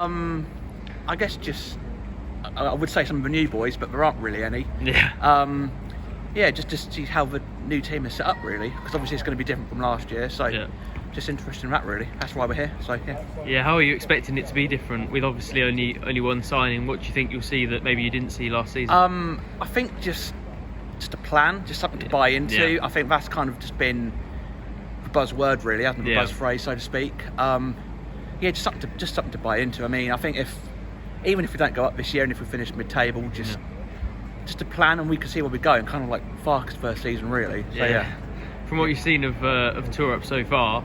I guess just I would say some of the new boys, but there aren't really any. Yeah. Just to see how the new team is set up, really, because obviously it's going to be different from last year. So just interested in that, really. That's why we're here. So yeah. Yeah. How are you expecting it to be different with obviously only one signing? What do you think you'll see that maybe you didn't see last season? I think just a plan, just something to buy into. I think that's kind of just been the buzzword, really, hasn't it? The buzz phrase, so to speak. Just something to buy into. I mean, I think even if we don't go up this year and if we finish mid-table, just a plan, and we can see where we're going, kind of like Farke's first season, really. So, yeah. From what you've seen of Tour Up so far,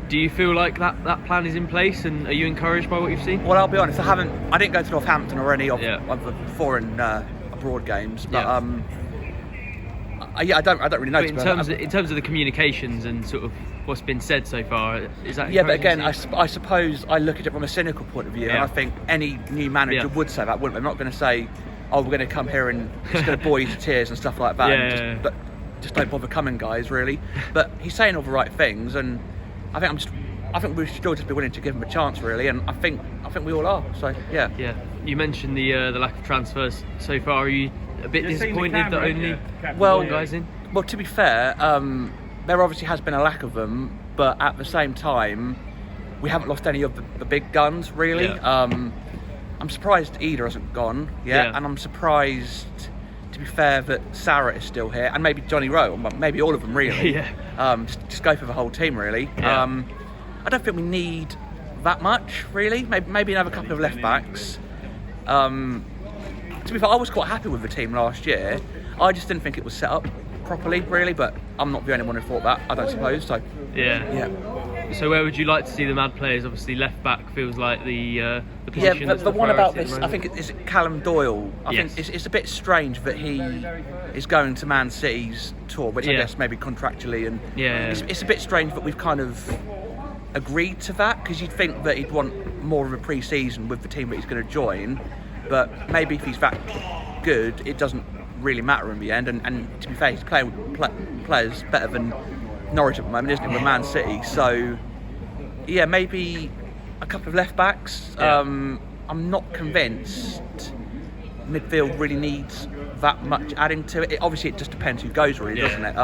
do you feel like that plan is in place, and are you encouraged by what you've seen? Well, I'll be honest, I didn't go to Northampton or any of the foreign abroad games, but I don't really know. But in terms of the communications and sort of what's been said so far, is that? Yeah, but again, I suppose I look at it from a cynical point of view, and I think any new manager would say that, wouldn't they? They're not going to say, "Oh, we're going to come here and it's going to bore you to tears" and stuff like that. But just don't bother coming, guys. Really. But he's saying all the right things, and I think we should still just be willing to give him a chance, really. And I think we all are. So yeah. Yeah. You mentioned the lack of transfers so far. Are you a bit disappointed that only one guy's in? Well, to be fair, there obviously has been a lack of them, but at the same time, we haven't lost any of the big guns, really. I'm surprised Ida hasn't gone yet, and I'm surprised, to be fair, that Sarah is still here, and maybe Johnny Rowe, maybe all of them, really. Just go for the whole team, really. I don't think we need that much, really. Maybe another couple of left backs. To be fair, I was quite happy with the team last year. I just didn't think it was set up properly, really, but I'm not the only one who thought that, I don't suppose. So So where would you like to see them add players? Obviously left back feels like the position. The one about this, I think, is it Callum Doyle. I think it's a bit strange that he is going to Man City's tour, which I guess maybe contractually, and it's a bit strange that we've kind of agreed to that, because you'd think that he'd want more of a pre-season with the team that he's going to join, but maybe if he's that good, it doesn't really matter in the end. And to be fair, he's playing with players better than Norwich at the moment, isn't he, with Man City? So yeah, maybe a couple of left backs. I'm not convinced midfield really needs that much adding to it. Obviously it just depends who goes, really, doesn't it?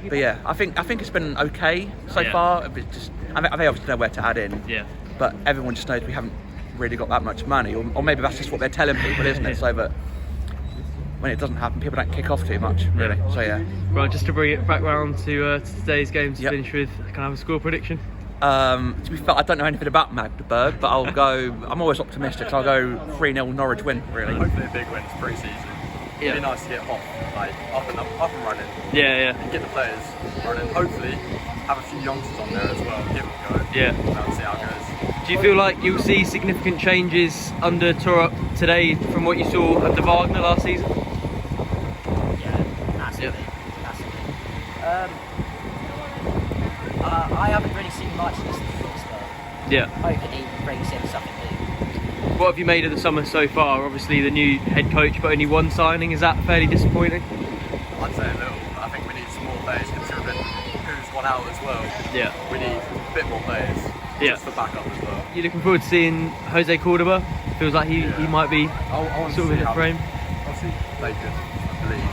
But yeah, I think it's been okay so far. It's just, they obviously know where to add in, but everyone just knows we haven't really got that much money, or maybe that's just what they're telling people, isn't it? So that when it doesn't happen, people don't kick off too much, really. So yeah. Right, just to bring it back round to today's game to finish with, can I have a score prediction? To be fair, I don't know anything about Magdeburg, but I'll go. I'm always optimistic, so I'll go 3-0 Norwich win. Really. Hopefully a big win for pre-season. It'd be nice to get Hoff up and running. And get the players running. Hopefully have a few youngsters on there as well. Give them a go. And see how it goes. Do you feel like you'll see significant changes under Tour Up today from what you saw under Wagner last season? Massively. I haven't really seen much this season. Hoping he brings in something new. What have you made of the summer so far? Obviously the new head coach, but only one signing. Is that fairly disappointing? I'd say a little. I think we need some more players, considering who's one out as well. We need a bit more players. Just for backup as well. You're looking forward to seeing Jose Cordoba? Feels like he might be sort of in the frame. Obviously played good, I believe.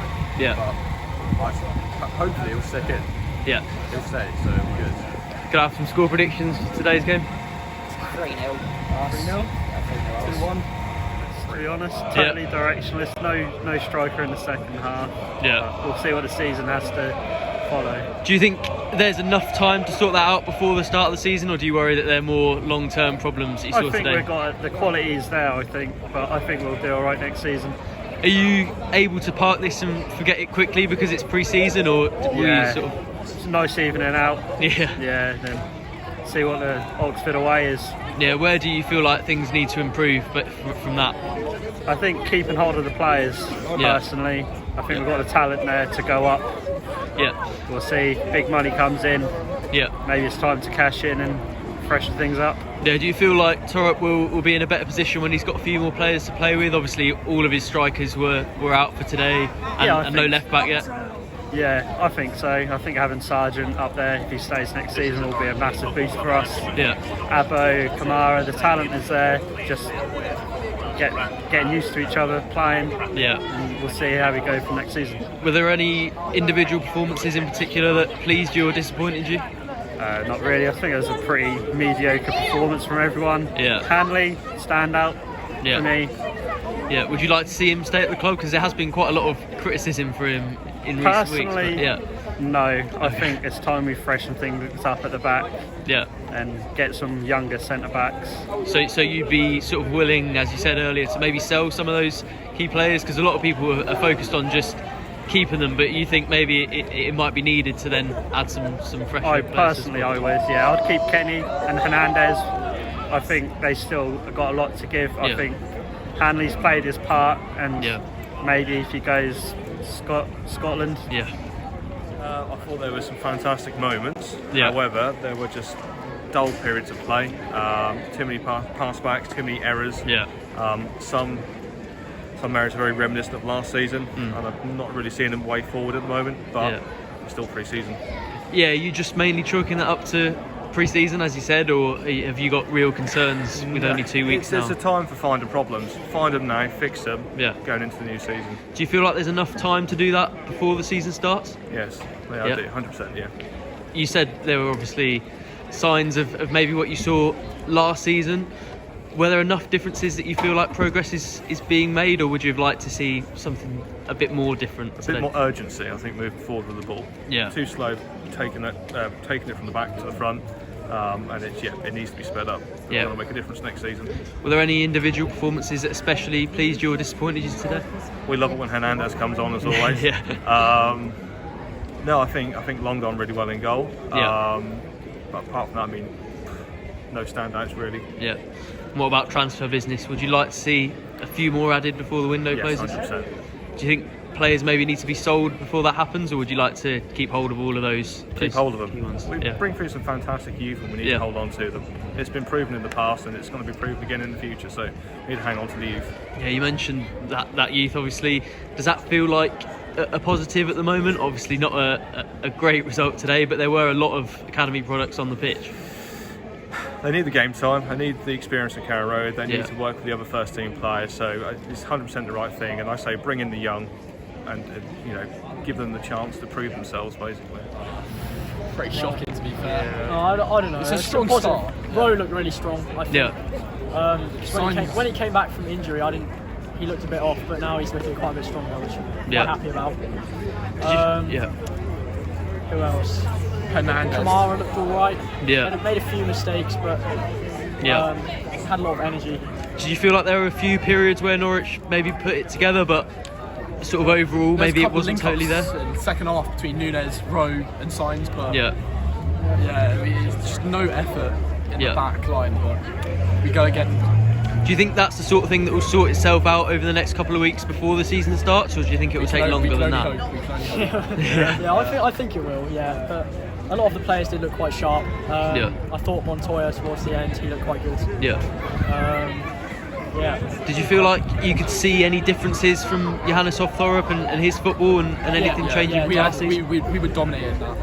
But hopefully he'll stick in. He'll stay, so it'll be good. Could I have some score predictions for today's game? 3-0. 3-0? 2-1. To be honest, totally directionless. No striker in the second half. We'll see what the season has to follow. Do you think there's enough time to sort that out before the start of the season, or do you worry that they're more long-term problems that you saw today? I think we've got the quality is there, I think, but I think we'll do all right next season. Are you able to park this and forget it quickly because it's pre-season, or will you sort of... It's a nice evening out. Then see what the Oxford away is. Where do you feel like things need to improve but from that? I think keeping hold of the players, personally. I think we've got the talent there to go up. We'll see. Big money comes in. Maybe it's time to cash in and freshen things up. Do you feel like Torup will be in a better position when he's got a few more players to play with? Obviously all of his strikers were out for today, and no left back yet. Yeah, I think so. I think having Sargent up there, if he stays next season, will be a massive boost for us. Yeah. Abo, Kamara, the talent is there. Just getting used to each other, playing. Yeah. And we'll see how we go from next season. Were there any individual performances in particular that pleased you or disappointed you? Not really. I think it was a pretty mediocre performance from everyone. Yeah. Hanley, standout for me. Yeah. Would you like to see him stay at the club? Because there has been quite a lot of criticism for him in recent weeks. Personally, no. I think it's time we freshen things up at the back. Yeah. And get some younger centre backs. So you'd be sort of willing, as you said earlier, to maybe sell some of those key players, because a lot of people are focused on just keeping them, but you think maybe it might be needed to then add some fresh. I personally, I would. Yeah, I'd keep Kenny and Hernandez. I think they still got a lot to give. I think Hanley's played his part, and maybe if he goes Scotland. Yeah. I thought there were some fantastic moments. However, there were just dull periods of play. Too many pass backs, too many errors. Some areas are very reminiscent of last season, and I'm not really seeing them way forward at the moment. But it's still pre-season. Yeah, you just mainly chalking that up to pre-season, as you said, or have you got real concerns with only 2 weeks now? There's a time for finding problems. Find them now, fix them. Going into the new season. Do you feel like there's enough time to do that before the season starts? Yes, I do, 100%. Yeah. You said there were obviously signs of maybe what you saw last season. Were there enough differences that you feel like progress is being made, or would you have liked to see something a bit more different? A bit more urgency, I think, moving forward with the ball. Yeah. Too slow taking it from the back to the front, and it needs to be sped up. It's going to make a difference next season. Were there any individual performances that especially pleased you or disappointed you today? We love it when Hernandez comes on, as always. No, I think Long gone really well in goal. But apart from that, I mean, no standouts really. Yeah. And what about transfer business? Would you like to see a few more added before the window closes? 100%. Do you think players maybe need to be sold before that happens, or would you like to keep hold of all of those? Keep hold of them. Ones? We bring through some fantastic youth, and we need to hold on to them. It's been proven in the past, and it's going to be proven again in the future. So we need to hang on to the youth. Yeah, you mentioned that youth. Obviously, does that feel like a positive at the moment? Obviously, not a great result today, but there were a lot of academy products on the pitch. They need the game time. They need the experience at Carrow Road. They need to work with the other first team players. So it's 100% the right thing. And I say bring in the young, and give them the chance to prove themselves, basically. Pretty shocking, to be fair. Yeah. I don't know. It's a strong start. Rowe looked really strong, I think. When he came back from injury, he looked a bit off, but now he's looking quite a bit stronger, which I'm quite happy about. Who else? Hernandez. Kamara looked alright. Yeah. Made a few mistakes, but had a lot of energy. Did you feel like there were a few periods where Norwich maybe put it together, but sort of overall maybe it wasn't totally there? In the second half between Nunez, Rowe and Sainz, but I mean, it's just no effort in the back line, but we go again. Do you think that's the sort of thing that will sort itself out over the next couple of weeks before the season starts, or do you think it will take longer than that? I think it will, but a lot of the players did look quite sharp. I thought Montoya towards the end, he looked quite good. Did you feel like you could see any differences from Johannes Thorup and his football and anything changing? We were dominating that.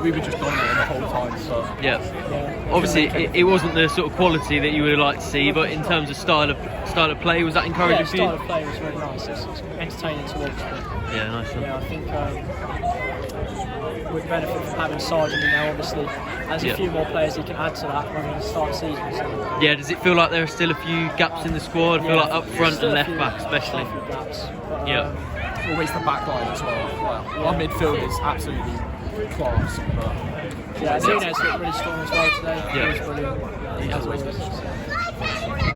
We were just dominating the whole time. So. Obviously, it wasn't the sort of quality that you would like to see, but in terms of style of play, was that encouraging for you? Style of play was really nice. It's entertaining to watch. Nice one. I think would benefit from having Sargent in there. Obviously, there's a few more players he can add to that when we start the season. So. Does it feel like there are still a few gaps in the squad? I feel like up front and left back, especially. Gaps, but, always the back line as well. Our midfield is absolutely class. But Nunez looked really strong as well today. He was brilliant. As always.